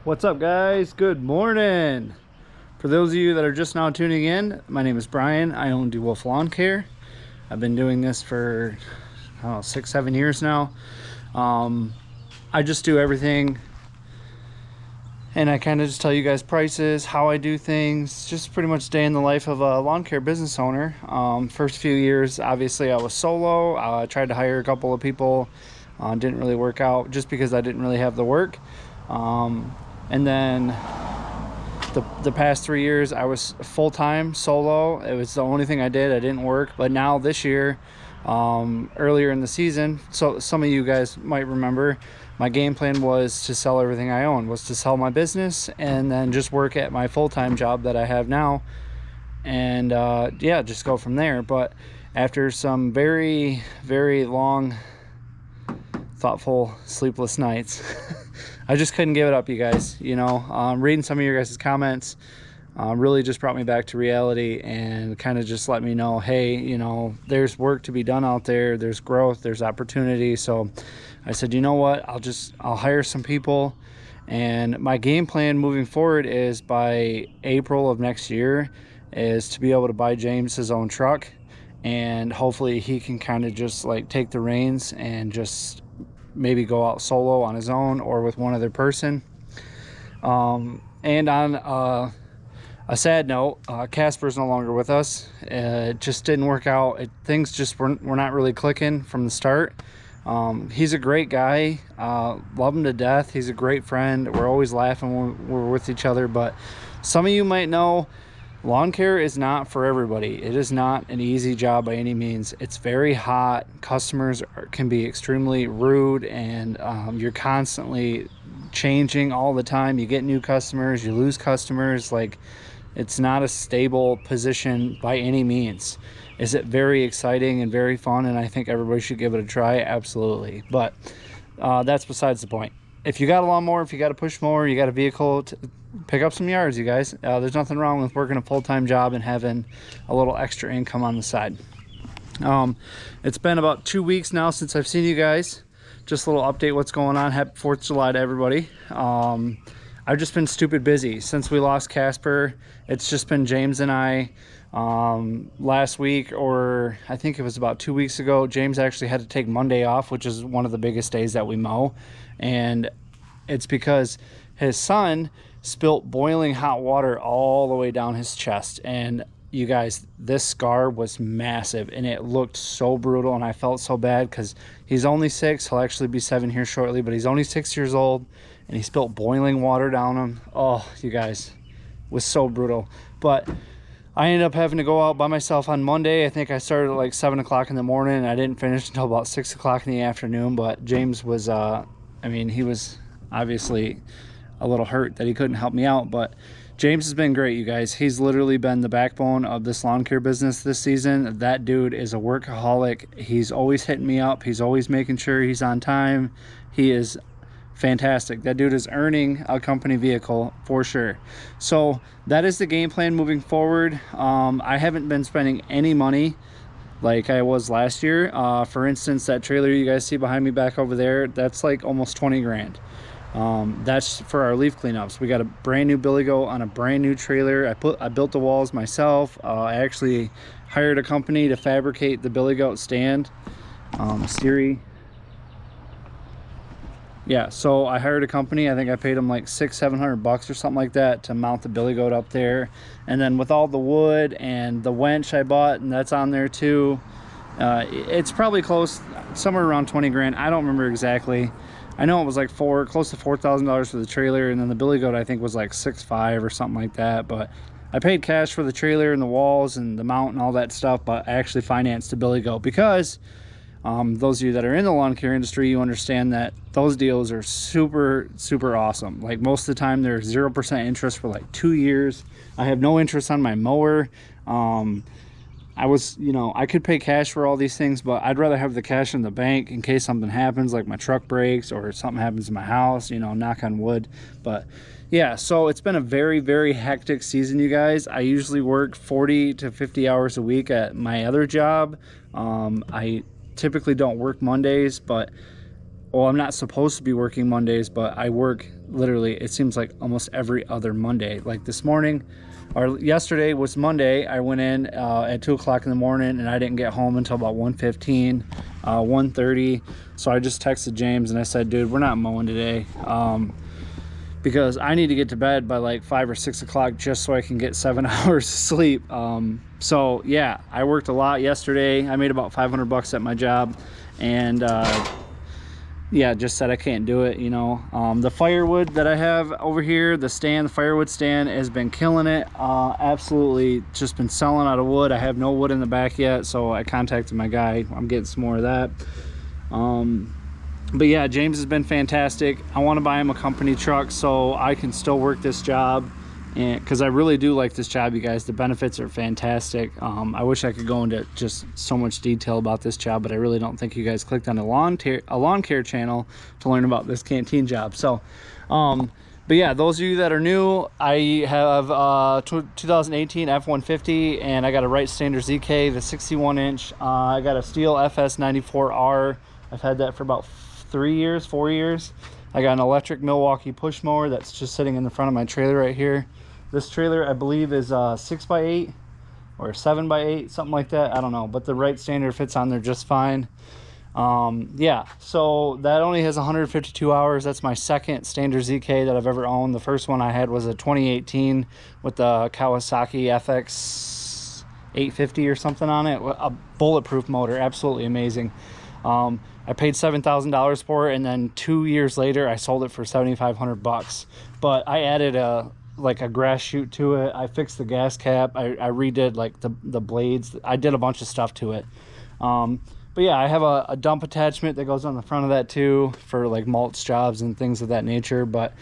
What's up, guys? Good morning. For those of you that are just now tuning in, my name is Brian. I own Dewolfe Lawn Care. I've been doing this for, I don't know, 6-7 years now. I just do everything, and I kind of just tell you guys prices, how I do things, just pretty much day in the life of a lawn care business owner. First few years, obviously I was solo. I tried to hire a couple of people, didn't really work out just because I didn't really have the work. And then the past 3 years I was full-time solo. It was the only thing I did. I didn't work. But now this year, earlier in the season, so some of you guys might remember, my game plan was to sell everything I own, was to sell my business and then just work at my full-time job that I have now, and yeah, just go from there. But after some very, very long, thoughtful, sleepless nights, I just couldn't give it up, you guys. You know, reading some of your guys' comments really just brought me back to reality and kind of just let me know, hey, you know, there's work to be done out there. There's growth, there's opportunity. So I said, you know what, I'll hire some people. And my game plan moving forward is by April of next year is to be able to buy James his own truck, and hopefully he can kind of just like take the reins and just maybe go out solo on his own or with one other person. And on a sad note, Casper's no longer with us. It just didn't work out. Things just were not really clicking from the start. He's a great guy, love him to death. He's a great friend. We're always laughing when we're with each other. But some of you might know, lawn care is not for everybody. It is not an easy job by any means. It's very hot. Customers can be extremely rude, and you're constantly changing all the time. You get new customers, you lose customers. Like, it's not a stable position by any means. Is it very exciting and very fun, and I think everybody should give it a try? Absolutely. But that's besides the point. If you got a lawnmower, if you got a push mower, you got a vehicle, pick up some yards, you guys. There's nothing wrong with working a full-time job and having a little extra income on the side. It's been about 2 weeks now since I've seen you guys. Just a little update what's going on. Happy 4th of July to everybody. I've just been stupid busy since we lost Casper. It's just been James and I. Last week, or I think it was about 2 weeks ago, James actually had to take Monday off, which is one of the biggest days that we mow. And it's because his son spilt boiling hot water all the way down his chest. And you guys, this scar was massive and it looked so brutal, and I felt so bad because he's only 6. He'll actually be 7 here shortly, but he's only 6 years old, and he spilt boiling water down him. Oh, you guys, it was so brutal. But I ended up having to go out by myself on Monday. I think I started at like 7 o'clock in the morning, and I didn't finish until about 6 o'clock in the afternoon. But James was, I mean, he was obviously a little hurt that he couldn't help me out. But James has been great, you guys. He's literally been the backbone of this lawn care business this season. That dude is a workaholic. He's always hitting me up. He's always making sure he's on time. He is fantastic. That dude is earning a company vehicle for sure. So that is the game plan moving forward. I haven't been spending any money like I was last year. For instance, that trailer you guys see behind me back over there, that's like almost 20 grand. That's for our leaf cleanups. We got a brand new billy goat on a brand new trailer. I built the walls myself. I actually hired a company to fabricate the billy goat stand. Siri. Yeah, so I hired a company. I think I paid them like $600-700 or something like that to mount the billy goat up there. And then with all the wood and the winch I bought, and that's on there too, it's probably close, somewhere around 20 grand. I don't remember exactly. I know it was like close to $4,000 for the trailer, and then the billy goat I think was like $6,500 or something like that. But I paid cash for the trailer and the walls and the mount and all that stuff, but I actually financed the billy goat because those of you that are in the lawn care industry, you understand that those deals are super awesome. Like, most of the time they're 0% interest for like 2 years. I have no interest on my mower. I was, you know, I could pay cash for all these things, but I'd rather have the cash in the bank in case something happens, like my truck breaks or something happens in my house, you know, knock on wood. But yeah, so it's been a very hectic season, you guys. I usually work 40 to 50 hours a week at my other job. I typically don't work Mondays, but, well, I'm not supposed to be working Mondays, but I work literally, it seems like almost every other Monday. Like this morning, or yesterday was Monday, I went in at 2 o'clock in the morning, and I didn't get home until about 1:15, 1:30. So I just texted James and I said, dude, we're not mowing today, because I need to get to bed by like 5 or 6 o'clock just so I can get 7 hours of sleep. So yeah, I worked a lot yesterday. I made about $500 at my job, and yeah, just said I can't do it, you know. The firewood that I have over here, the firewood stand, has been killing it. Absolutely just been selling out of wood. I have no wood in the back yet, so I contacted my guy. I'm getting some more of that. But yeah, James has been fantastic. I want to buy him a company truck so I can still work this job, and because I really do like this job, you guys. The benefits are fantastic. I wish I could go into just so much detail about this job, but I really don't think you guys clicked on a lawn care channel to learn about this canteen job. So but yeah, those of you that are new, I have 2018 F-150, and I got a Wright Standard ZK, the 61 inch. I got a Steel FS94R. I've had that for about 4 years. I got an electric Milwaukee push mower that's just sitting in the front of my trailer right here. This trailer, I believe, is 6x8 or 7x8, something like that. I don't know, but the Wright Standard fits on there just fine. Yeah, so that only has 152 hours. That's my second Standard ZK that I've ever owned. The first one I had was a 2018 with the Kawasaki FX 850 or something on it. A bulletproof motor, absolutely amazing. I paid $7,000 for it, and then 2 years later I sold it for $7,500. But I added a grass chute to it. I fixed the gas cap. I redid like the blades. I did a bunch of stuff to it. But yeah, I have a dump attachment that goes on the front of that too for like mulch jobs and things of that nature. But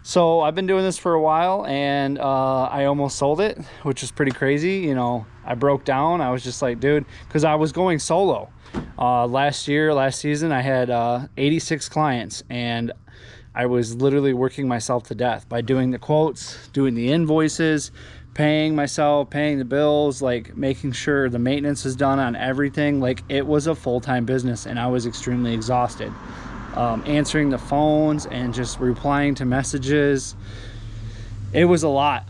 so I've been doing this for a while, and I almost sold it, which is pretty crazy. You know, I broke down. I was just like, dude, because I was going solo. Last season, I had 86 clients, and I was literally working myself to death by doing the quotes, doing the invoices, paying myself, paying the bills, like making sure the maintenance is done on everything. Like, it was a full-time business, and I was extremely exhausted. Answering the phones and just replying to messages. It was a lot.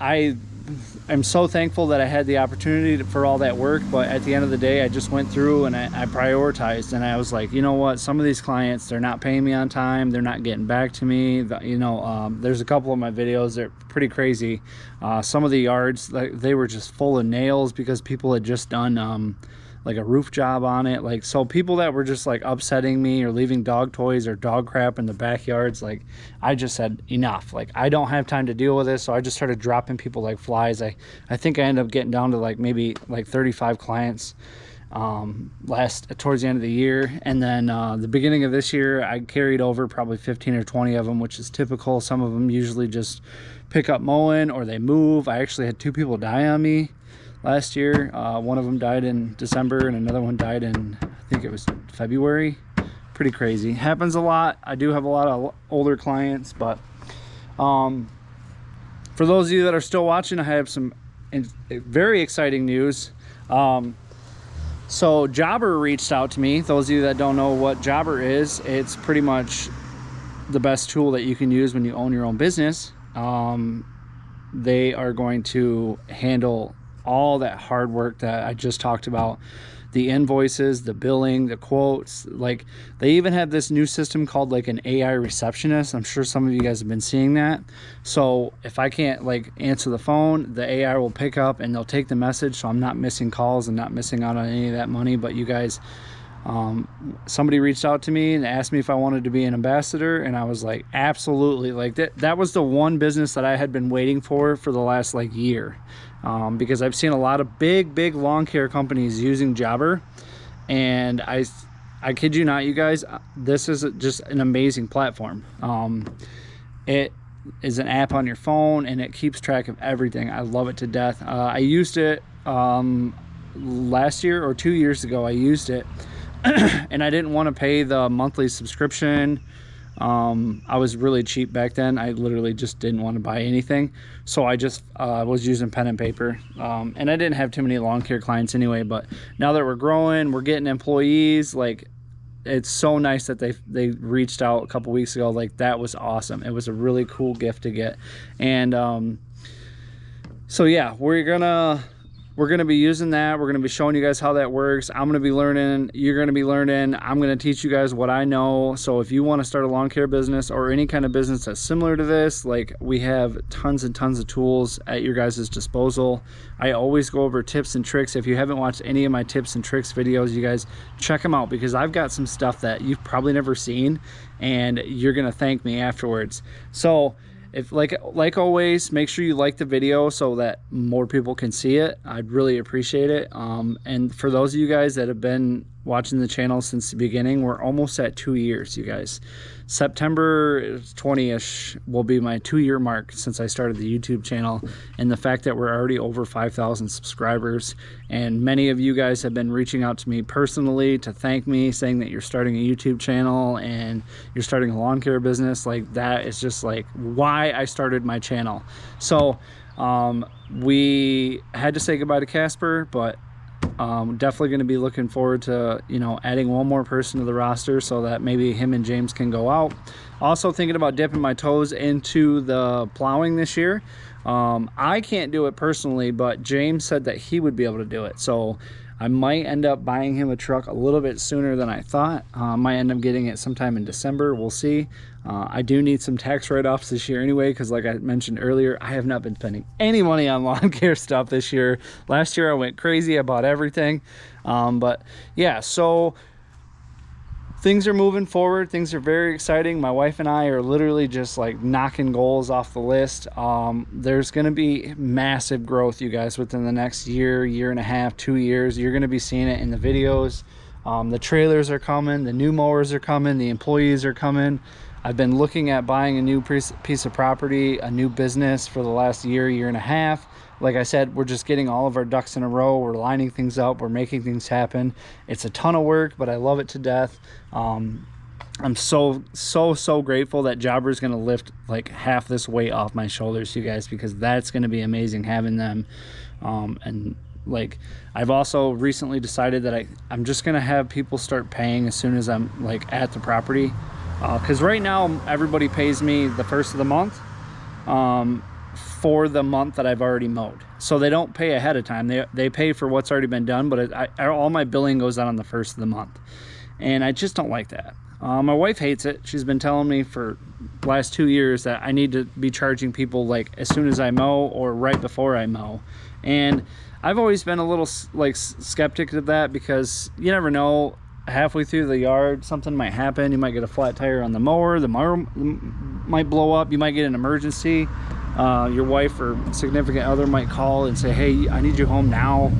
I'm so thankful that I had the opportunity for all that work, but at the end of the day, I just went through and I prioritized, and I was like, you know what, some of these clients, they're not paying me on time, they're not getting back to me. You know, there's a couple of my videos that are pretty crazy. Some of the yards, like, they were just full of nails because people had just done like a roof job on it. Like, so people that were just like upsetting me or leaving dog toys or dog crap in the backyards, like, I just said enough. Like, I don't have time to deal with this. So I just started dropping people like flies. I think I ended up getting down to like maybe like 35 clients towards the end of the year. And then the beginning of this year, I carried over probably 15 or 20 of them, which is typical. Some of them usually just pick up mowing or they move. I actually had 2 people die on me last year. One of them died in December, and another one died in, I think it was February. Pretty crazy. Happens a lot. I do have a lot of older clients, but for those of you that are still watching, I have some very exciting news. So Jobber reached out to me. Those of you that don't know what Jobber is, it's pretty much the best tool that you can use when you own your own business. They are going to handle all that hard work that I just talked about, the invoices, the billing, the quotes. Like, they even have this new system called like an AI receptionist. I'm sure some of you guys have been seeing that. So if I can't like answer the phone, the AI will pick up and they'll take the message, so I'm not missing calls and not missing out on any of that money. But you guys, somebody reached out to me and asked me if I wanted to be an ambassador, and I was like, absolutely. Like, that was the one business that I had been waiting for the last like year. Because I've seen a lot of big lawn care companies using Jobber, and I kid you not, you guys, this is just an amazing platform. It is an app on your phone, and it keeps track of everything. I love it to death. I used it last year or 2 years ago. I used it and I didn't want to pay the monthly subscription. I was really cheap back then. I literally just didn't want to buy anything, so I just was using pen and paper, and I didn't have too many lawn care clients anyway. But now that we're growing, we're getting employees, like, it's so nice that they reached out a couple weeks ago. Like, that was awesome. It was a really cool gift to get. And so yeah, we're gonna be using that. We're gonna be showing you guys how that works. I'm gonna be learning, you're gonna be learning. I'm gonna teach you guys what I know. So if you want to start a lawn care business or any kind of business that's similar to this, like, we have tons and tons of tools at your guys' disposal. I always go over tips and tricks. If you haven't watched any of my tips and tricks videos, you guys check them out, because I've got some stuff that you've probably never seen and you're gonna thank me afterwards. So if, like always, make sure you like the video so that more people can see it. I'd really appreciate it. And for those of you guys that have been watching the channel since the beginning, we're almost at 2 years, you guys. September 20ish will be my 2-year mark since I started the YouTube channel, and the fact that we're already over 5,000 subscribers, and many of you guys have been reaching out to me personally to thank me, saying that you're starting a YouTube channel and you're starting a lawn care business. Like, that is just like why I started my channel. So we had to say goodbye to Casper, but definitely going to be looking forward to, you know, adding one more person to the roster so that maybe him and James can go out. Also thinking about dipping my toes into the plowing this year. I can't do it personally, but James said that he would be able to do it. So I might end up buying him a truck a little bit sooner than I thought. Might end up getting it sometime in December. We'll see. I do need some tax write-offs this year anyway, because like I mentioned earlier, I have not been spending any money on lawn care stuff this year. Last year I went crazy. I bought everything. But yeah, so things are moving forward. Things are very exciting. My wife and I are literally just like knocking goals off the list. There's going to be massive growth, you guys, within the next year, year and a half, 2 years. You're going to be seeing it in the videos. The trailers are coming. The new mowers are coming. The employees are coming. I've been looking at buying a new piece of property, a new business for the last year, year and a half. Like I said, we're just getting all of our ducks in a row. We're lining things up. We're making things happen. It's a ton of work, but I love it to death. I'm so grateful that Jobber is going to lift like half this weight off my shoulders, you guys, because that's going to be amazing having them. And like, I've also recently decided that I'm just going to have people start paying as soon as I'm like at the property. Because right now everybody pays me the first of the month for the month that I've already mowed. So they don't pay ahead of time. They pay for what's already been done, but all my billing goes out on the first of the month. And I just don't like that. My wife hates it. She's been telling me for the last 2 years that I need to be charging people like as soon as I mow or right before I mow. And I've always been a little like skeptic of that, because you never know. Halfway through the yard, something might happen. You might get a flat tire on the mower might blow up. You might get an emergency. Your wife or significant other might call and say, hey, I need you home now,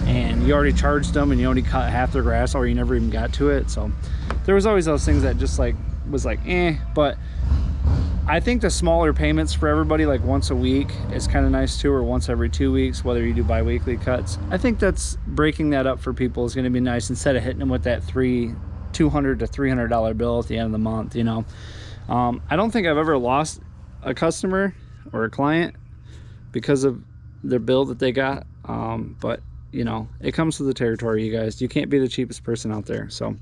and you already charged them and you only cut half their grass, or you never even got to it. So there was always those things that just like was like but I think the smaller payments for everybody, like once a week, is kind of nice too, or once every 2 weeks, whether you do bi-weekly cuts. I think that's breaking that up for people is going to be nice, instead of hitting them with that $200 to $300 bill at the end of the month, you know. I don't think I've ever lost a customer or a client because of their bill that they got. But you know, it comes to the territory, you guys. You can't be the cheapest person out there. So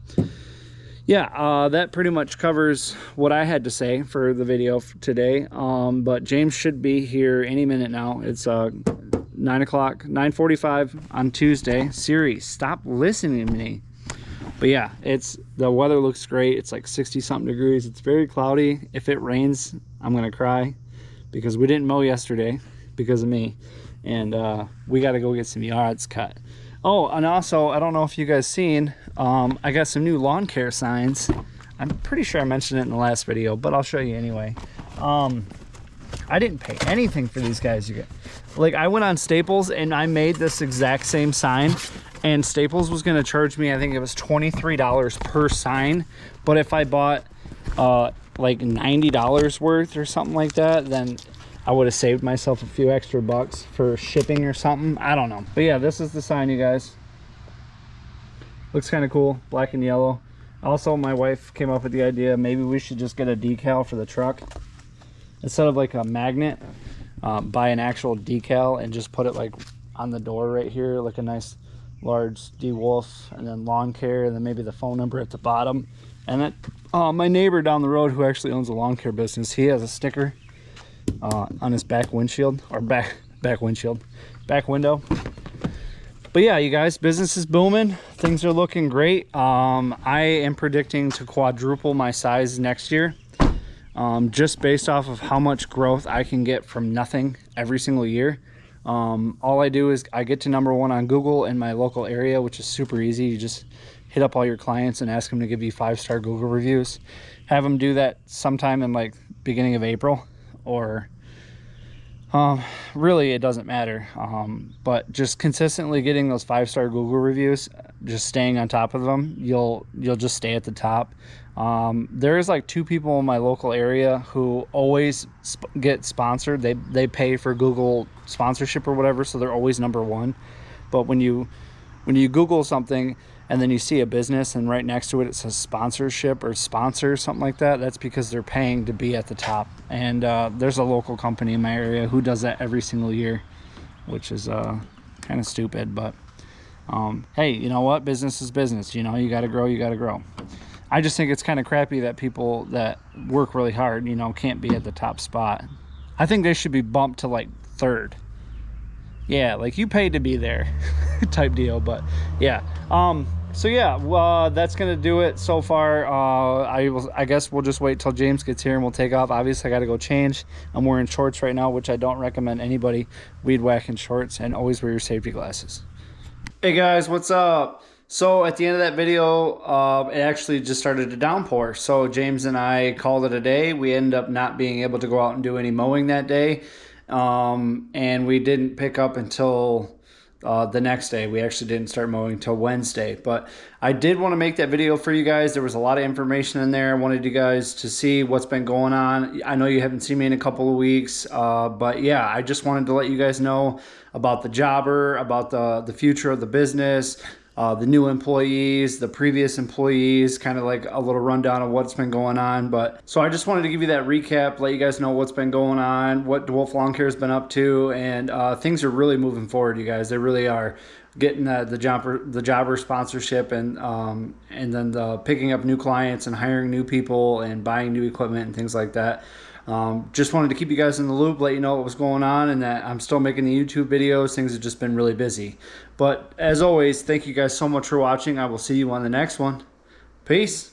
yeah, that pretty much covers what I had to say for the video today. But James should be here any minute now. It's 9 o'clock, 9:45 on Tuesday. Siri, stop listening to me. But yeah, the weather looks great. It's like 60 something degrees. It's very cloudy. If it rains, I'm gonna cry, because we didn't mow yesterday because of me, and we got to go get some yards cut. Oh, and also, I don't know if you guys seen, I got some new lawn care signs. I'm pretty sure I mentioned it in the last video, but I'll show you anyway. I didn't pay anything for these guys. Like, I went on Staples and I made this exact same sign, and Staples was going to charge me, I think it was $23 per sign. But if I bought like $90 worth or something like that, then I would have saved myself a few extra bucks for shipping or something. I don't know. But yeah, this is the sign, you guys. Looks kind of cool, black and yellow. Also, my wife came up with the idea, maybe we should just get a decal for the truck. Instead of like a magnet, buy an actual decal and just put it like on the door right here, like a nice large Dewolfe, and then lawn care, and then maybe the phone number at the bottom. And then my neighbor down the road, who actually owns a lawn care business, he has a sticker on his back windshield, or back window. But yeah, you guys, business is booming. Things are looking great. I am predicting to quadruple my size next year, just based off of how much growth I can get from nothing every single year. All I do is I get to #1 on Google in my local area, which is super easy. You just hit up all your clients and ask them to give you 5-star Google reviews. Have them do that sometime in like beginning of April, or really it doesn't matter. But just consistently getting those 5-star Google reviews, just staying on top of them, you'll just stay at the top. There's like 2 people in my local area who always get sponsored. They pay for Google sponsorship or whatever, so they're always #1. But when you Google something and then you see a business and right next to it says sponsorship or sponsor, something like that, that's because they're paying to be at the top. And there's a local company in my area who does that every single year, which is kind of stupid. But hey, you know what? Business is business. You know, you got to grow. I just think it's kind of crappy that people that work really hard, you know, can't be at the top spot. I think they should be bumped to like 3rd. Yeah, like you paid to be there type deal. But yeah, so yeah, well, that's gonna do it so far. I guess we'll just wait till James gets here and we'll take off. Obviously I gotta go change. I'm wearing shorts right now, which I don't recommend anybody weed whacking shorts, and always wear your safety glasses. Hey guys, what's up? So at the end of that video, it actually just started to downpour. So James and I called it a day. We ended up not being able to go out and do any mowing that day. And we didn't pick up until the next day. We actually didn't start mowing until Wednesday. But I did want to make that video for you guys. There was a lot of information in there. I wanted you guys to see what's been going on. I know you haven't seen me in a couple of weeks, but yeah, I just wanted to let you guys know about the jobber, about the future of the business, the new employees, the previous employees, kind of like a little rundown of what's been going on. But so I just wanted to give you that recap, let you guys know what's been going on, what Dewolfe Lawn Care has been up to, and things are really moving forward, you guys. They really are. Getting the jobber sponsorship, and then the picking up new clients and hiring new people and buying new equipment and things like that. Just wanted to keep you guys in the loop, let you know what was going on, and that I'm still making the YouTube videos. Things have just been really busy. But as always, thank you guys so much for watching. I will see you on the next one. Peace.